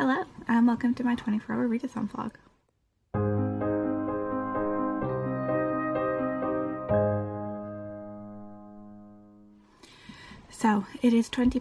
Hello, and welcome to my 24-hour readathon vlog. So, it is 10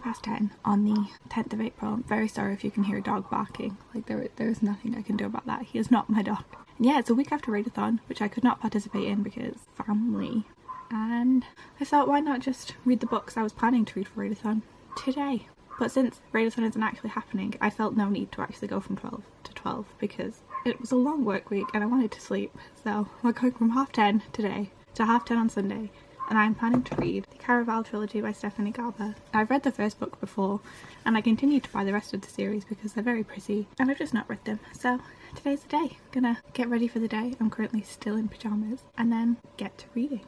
on the 10th of April. I'm very sorry if you can hear a dog barking. Like, there's nothing I can do about that. He is not my dog. And yeah, it's a week after readathon, which I could not participate in because family. And I thought, why not just read the books I was planning to read for readathon today? But since readathon isn't actually happening, I felt no need to actually go from 12 to 12 because it was a long work week and I wanted to sleep. So we're going from 10:30 today to 10:30 on Sunday, and I'm planning to read the Caraval trilogy by Stephanie Garber. I've read the first book before and I continue to buy the rest of the series because they're very pretty and I've just not read them. So today's the day. I'm gonna get ready for the day. I'm currently still in pyjamas and then get to reading.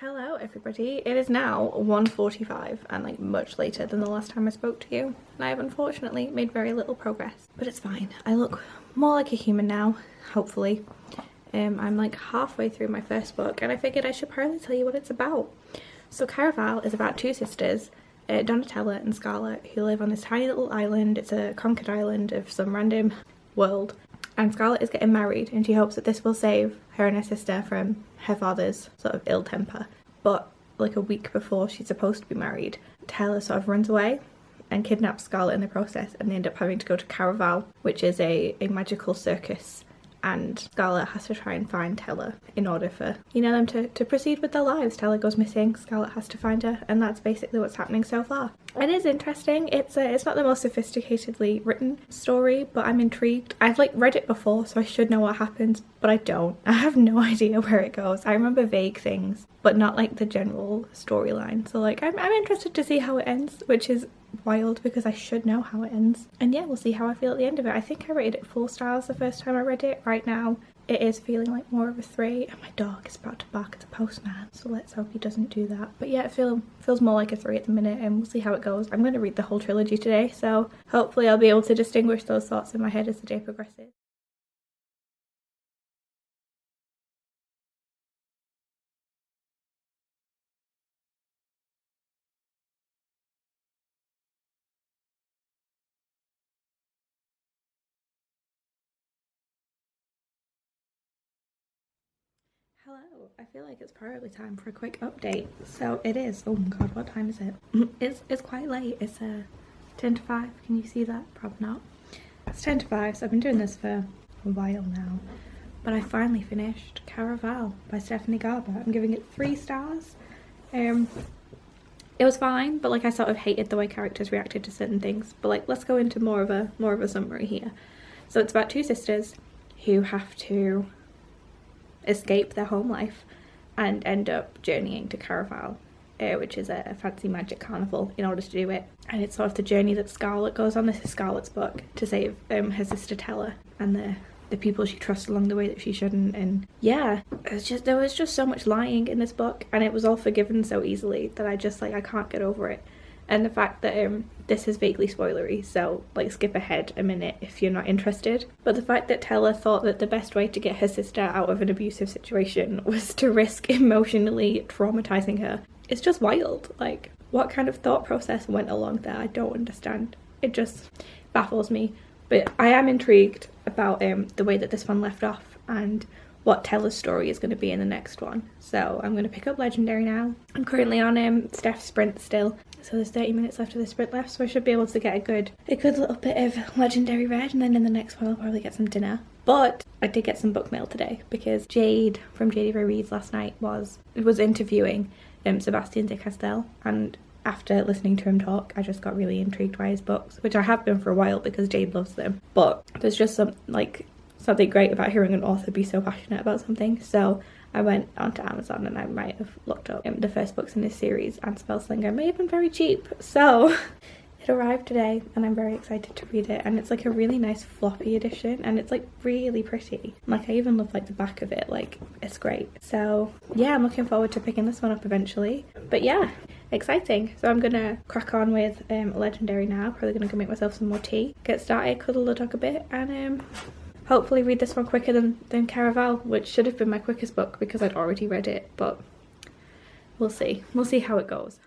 Hello everybody, it is now 1:45 and like much later than the last time I spoke to you, and I have unfortunately made very little progress, but it's fine. I look more like a human now, hopefully. I'm like halfway through my first book and I figured I should probably tell you what it's about. So Caraval is about two sisters, Donatella and Scarlett, who live on this tiny little island. It's a conquered island of some random world. And Scarlett is getting married and she hopes that this will save her and her sister from her father's sort of ill temper. But like a week before she's supposed to be married, Taylor sort of runs away and kidnaps Scarlett in the process, and they end up having to go to Caraval, which is a magical circus, and Scarlett has to try and find Taylor in order for, you know, them to proceed with their lives. Taylor goes missing, Scarlett has to find her, and that's basically what's happening so far. It is interesting. It's not the most sophisticatedly written story, but I'm intrigued. I've like read it before, so I should know what happens, but I don't. I have no idea where it goes. I remember vague things, but not like the general storyline. So like I'm interested to see how it ends, which is wild because I should know how it ends. And yeah, we'll see how I feel at the end of it. I think I rated it 4 stars the first time I read it. Right now it is feeling like more of a 3, and my dog is about to bark at the postman, so let's hope he doesn't do that. But yeah, it feels more like a 3 at the minute, and we'll see how it goes. I'm going to read the whole trilogy today, so hopefully I'll be able to distinguish those thoughts in my head as the day progresses. Hello, I feel like it's probably time for a quick update. So it is. Oh my god, what time is it? It's quite late. It's 10 to 5. Can you see that? Probably not. It's 10 to 5, so I've been doing this for a while now. But I finally finished Caraval by Stephanie Garber. I'm giving it 3 stars. It was fine, but like I sort of hated the way characters reacted to certain things. But like, let's go into more of a summary here. So it's about two sisters who have to escape their home life and end up journeying to Caraval, which is a fancy magic carnival, in order to do it. And it's sort of the journey that Scarlett goes on. This is Scarlett's book, to save her sister Taylor and the people she trusts along the way that she shouldn't. And yeah, there was just so much lying in this book, and it was all forgiven so easily that I can't get over it. And the fact that this is vaguely spoilery, so like skip ahead a minute if you're not interested. But the fact that Taylor thought that the best way to get her sister out of an abusive situation was to risk emotionally traumatizing her, it's just wild. Like, what kind of thought process went along there? I don't understand. It just baffles me. But I am intrigued about the way that this one left off and what Taylor's story is going to be in the next one. So I'm going to pick up Legendary now. I'm currently on Steph's sprint still, so there's 30 minutes left of the sprint left, so I should be able to get a good little bit of Legendary read, and then in the next one I'll probably get some dinner. But I did get some book mail today because Jade from JD Reads last night was interviewing Sebastian de Castell, and after listening to him talk, I just got really intrigued by his books, which I have been for a while because Jade loves them. But there's just something great about hearing an author be so passionate about something. So I went onto Amazon and I might have looked up the first books in this series, and Spellslinger may have been very cheap. So it arrived today and I'm very excited to read it, and it's like a really nice floppy edition and it's like really pretty. Like, I even love like the back of it, like it's great. So yeah, I'm looking forward to picking this one up eventually. But yeah, exciting. So I'm gonna crack on with Legendary now. Probably gonna go make myself some more tea, get started, cuddle the dog a bit, and hopefully read this one quicker than Caraval, which should have been my quickest book because I'd already read it. But we'll see. We'll see how it goes.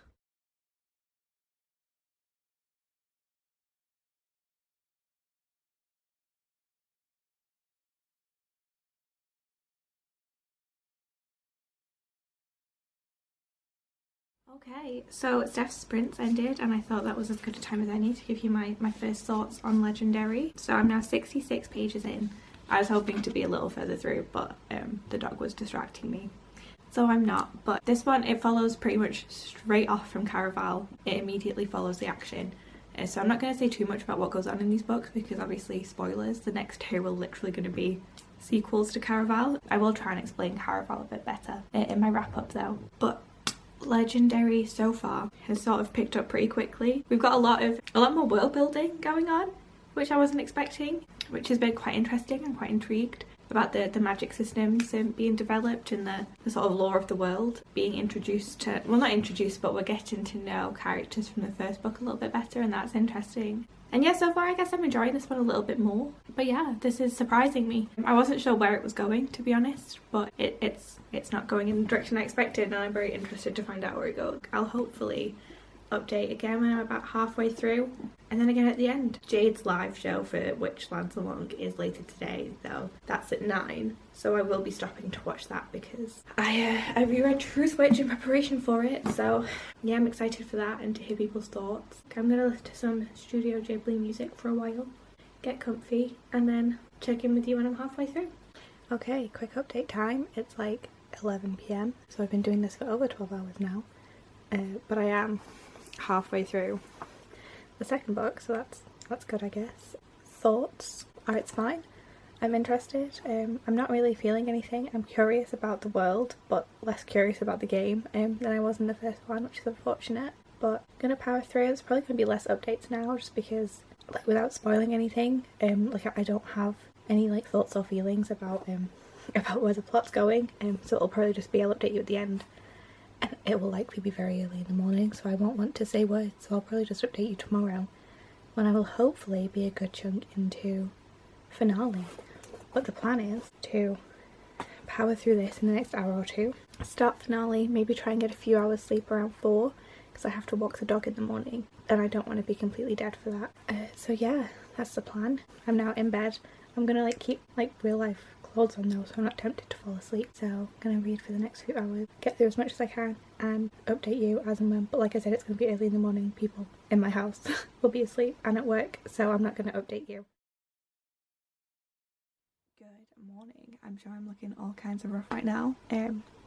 Okay, so Steph's sprints ended and I thought that was as good a time as any to give you my first thoughts on Legendary. So I'm now 66 pages in. I was hoping to be a little further through, but the dog was distracting me. So I'm not, but this one, it follows pretty much straight off from Caraval. It immediately follows the action. So I'm not going to say too much about what goes on in these books because obviously spoilers, the next two are literally going to be sequels to Caraval. I will try and explain Caraval a bit better in my wrap up though. But Legendary so far has sort of picked up pretty quickly. We've got a lot more world building going on, which I wasn't expecting, which has been quite interesting. I'm quite intrigued about the magic systems being developed and the sort of lore of the world being introduced to, well, not introduced, but we're getting to know characters from the first book a little bit better, and that's interesting. And yeah, so far I guess I'm enjoying this one a little bit more. But yeah, this is surprising me. I wasn't sure where it was going, to be honest, but it's not going in the direction I expected, and I'm very interested to find out where it goes. I'll hopefully update again when I'm about halfway through, and then again at the end. Jade's live show for Witchlands Along is later today, though. That's at 9, so I will be stopping to watch that because I reread Truth Witch in preparation for it. So yeah, I'm excited for that and to hear people's thoughts. Okay, I'm gonna listen to some Studio Ghibli music for a while, get comfy, and then check in with you when I'm halfway through. Okay, quick update time. It's like 11 p.m, so I've been doing this for over 12 hours now, but I am halfway through the second book, so that's good, I guess. Thoughts are it's fine. I'm interested. I'm not really feeling anything. I'm curious about the world, but less curious about the game than I was in the first one, which is unfortunate. But I'm gonna power through. There's probably gonna be less updates now, just because, like, without spoiling anything, like I don't have any like thoughts or feelings about where the plot's going. So it'll probably just be I'll update you at the end. And it will likely be very early in the morning, so I won't want to say words, so I'll probably just update you tomorrow when I will hopefully be a good chunk into finale. But the plan is to power through this in the next hour or two, start finale, maybe try and get a few hours sleep around 4 because I have to walk the dog in the morning and I don't want to be completely dead for that. So yeah, that's the plan. I'm now in bed. I'm gonna like keep like real life clothes on though, so I'm not tempted to fall asleep. So I'm gonna read for the next few hours, get through as much as I can, and update you as and when. But like I said, it's gonna be early in the morning. People in my house will be asleep and at work, so I'm not gonna update you. Good morning. I'm sure I'm looking all kinds of rough right now,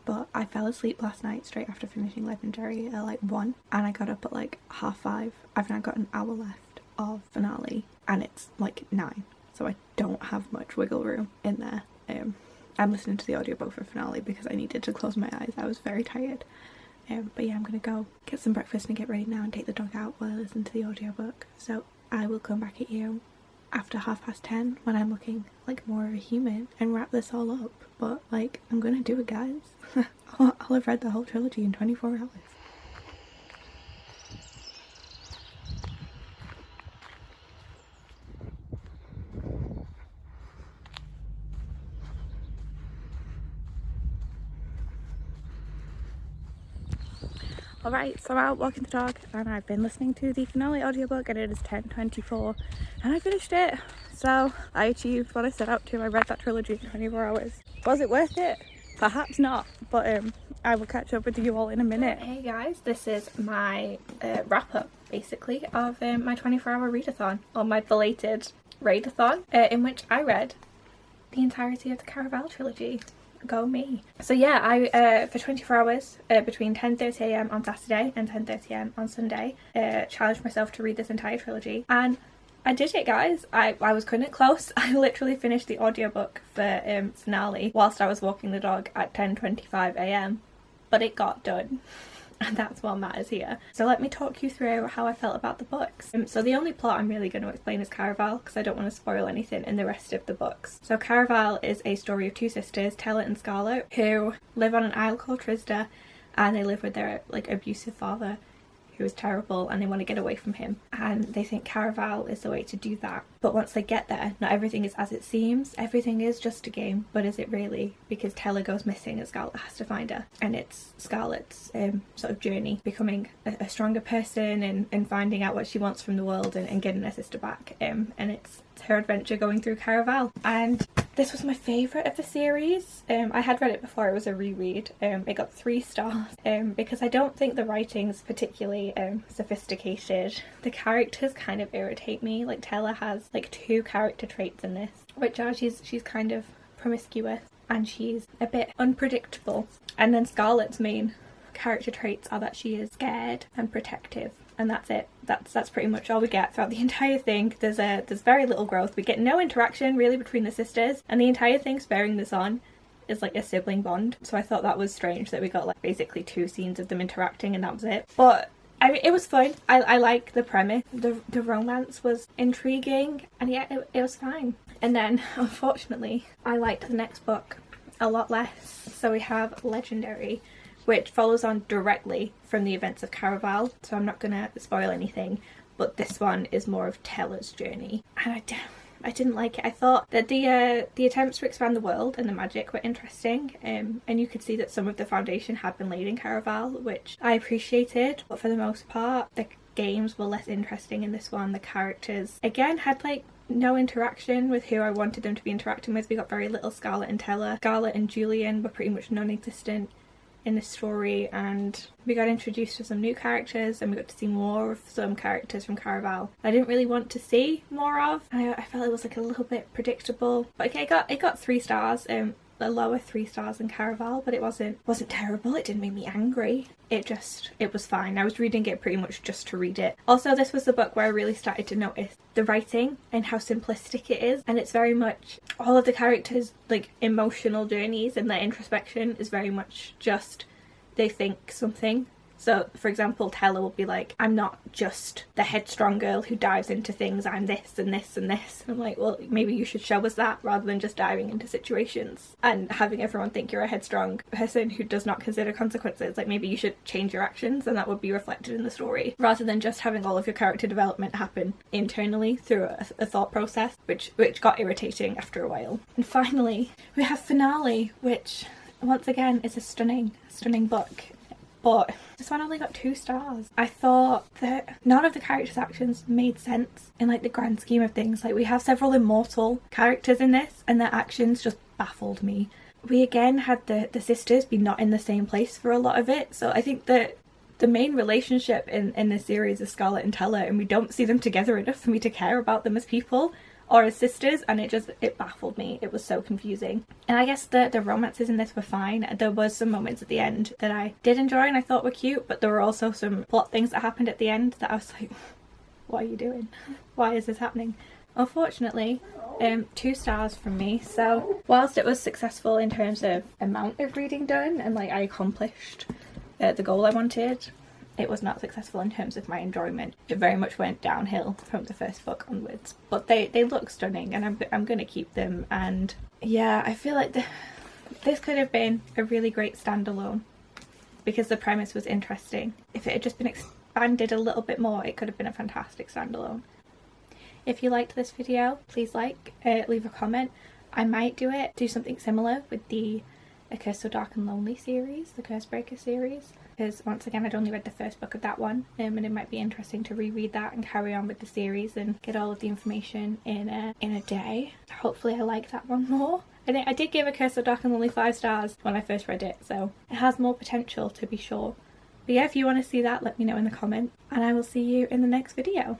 but I fell asleep last night straight after finishing Legendary at like 1, and I got up at like 5:30. I've now got an hour left of finale and it's like 9, so I don't have much wiggle room in there. I'm listening to the audiobook for finale because I needed to close my eyes. I was very tired. But yeah, I'm gonna go get some breakfast and get ready now and take the dog out while I listen to the audiobook. So I will come back at you after 10:30 when I'm looking like more of a human and wrap this all up. But like, I'm gonna do it, guys. I'll have read the whole trilogy in 24 hours. Alright, so I'm out walking the dog and I've been listening to the finale audiobook and it is 10:24 and I finished it. So I achieved what I set out to. I read that trilogy in 24 hours. Was it worth it? Perhaps not, but I will catch up with you all in a minute. Hey guys, this is my wrap up basically of my 24-hour readathon, or my belated raedathon, in which I read the entirety of the Caraval trilogy. Go me. So yeah, I for 24 hours between 10:30 a.m. on Saturday and 10:30 a.m. on Sunday challenged myself to read this entire trilogy, and I did it, guys. I was cutting it close. I literally finished the audiobook for finale whilst I was walking the dog at 10:25 a.m. but it got done. And that's what matters here. So let me talk you through how I felt about the books. So the only plot I'm really going to explain is Caraval, because I don't want to spoil anything in the rest of the books. So Caraval is a story of two sisters, Tella and Scarlet, who live on an isle called Trisda, and they live with their like abusive father, who is terrible and they want to get away from him, and they think Caraval is the way to do that. But once they get there, not everything is as it seems. Everything is just a game, but is it really? Because Tella goes missing and Scarlet has to find her, and it's Scarlet's sort of journey, becoming a stronger person and finding out what she wants from the world and getting her sister back, and it's her adventure going through Caraval. And this was my favourite of the series. I had read it before it was a reread. It got 3 stars because I don't think the writing's particularly sophisticated. The characters kind of irritate me. Like, Tella has like 2 character traits in this, which are she's kind of promiscuous and she's a bit unpredictable. And then Scarlet's main character traits are that she is scared and protective. And that's it. That's pretty much all we get throughout the entire thing. There's very little growth. We get no interaction really between the sisters, and the entire thing spurring this on is like a sibling bond. So I thought that was strange that we got like basically 2 scenes of them interacting and that was it. But I mean, it was fun. I like the premise. The romance was intriguing, and yeah, it was fine. And then unfortunately I liked the next book a lot less. So we have Legendary, which follows on directly from the events of Caraval, so I'm not going to spoil anything, but this one is more of Tella's journey. And I didn't like it. I thought that the attempts to expand the world and the magic were interesting, and you could see that some of the foundation had been laid in Caraval, which I appreciated, but for the most part the games were less interesting in this one. The characters, again, had like no interaction with who I wanted them to be interacting with. We got very little Scarlet and Tella. Scarlet and Julian were pretty much non-existent in the story, and we got introduced to some new characters and we got to see more of some characters from Caraval I didn't really want to see more of. I felt it was like a little bit predictable, but okay, it got 3 stars, a lower 3 stars than Caraval, but it wasn't terrible. It didn't make me angry. It was fine. I was reading it pretty much just to read it. Also, this was the book where I really started to notice the writing and how simplistic it is, and it's very much all of the characters' like emotional journeys and their introspection is very much just they think something. So, for example, Tella will be like, I'm not just the headstrong girl who dives into things, I'm this and this and this. And I'm like, well, maybe you should show us that rather than just diving into situations and having everyone think you're a headstrong person who does not consider consequences. Like, maybe you should change your actions and that would be reflected in the story, rather than just having all of your character development happen internally through a thought process, which got irritating after a while. And finally, we have Finale, which once again is a stunning book. But this one only got 2 stars. I thought that none of the characters' actions made sense in like the grand scheme of things. Like, we have several immortal characters in this and their actions just baffled me. We again had the sisters be not in the same place for a lot of it. So I think that the main relationship in this series is Scarlet and Tella, and we don't see them together enough for me to care about them as people or as sisters, and it baffled me. It was so confusing. And I guess the romances in this were fine. There was some moments at the end that I did enjoy and I thought were cute, but there were also some plot things that happened at the end that I was like, what are you doing? Why is this happening? Unfortunately, 2 stars from me. So whilst it was successful in terms of amount of reading done and like I accomplished the goal I wanted, it was not successful in terms of my enjoyment. It very much went downhill from the first book onwards. But they look stunning, and I'm going to keep them. And yeah, I feel like this could have been a really great standalone because the premise was interesting. If it had just been expanded a little bit more, it could have been a fantastic standalone. If you liked this video, please leave a comment. I might do something similar with the A Curse So Dark and Lonely series, the Cursebreaker series, because once again I'd only read the first book of that one, and it might be interesting to reread that and carry on with the series and get all of the information in a day. Hopefully I like that one more. I did give A Curse So Dark and Lonely 5 stars when I first read it, so it has more potential to be sure. But yeah, if you want to see that, let me know in the comments, and I will see you in the next video.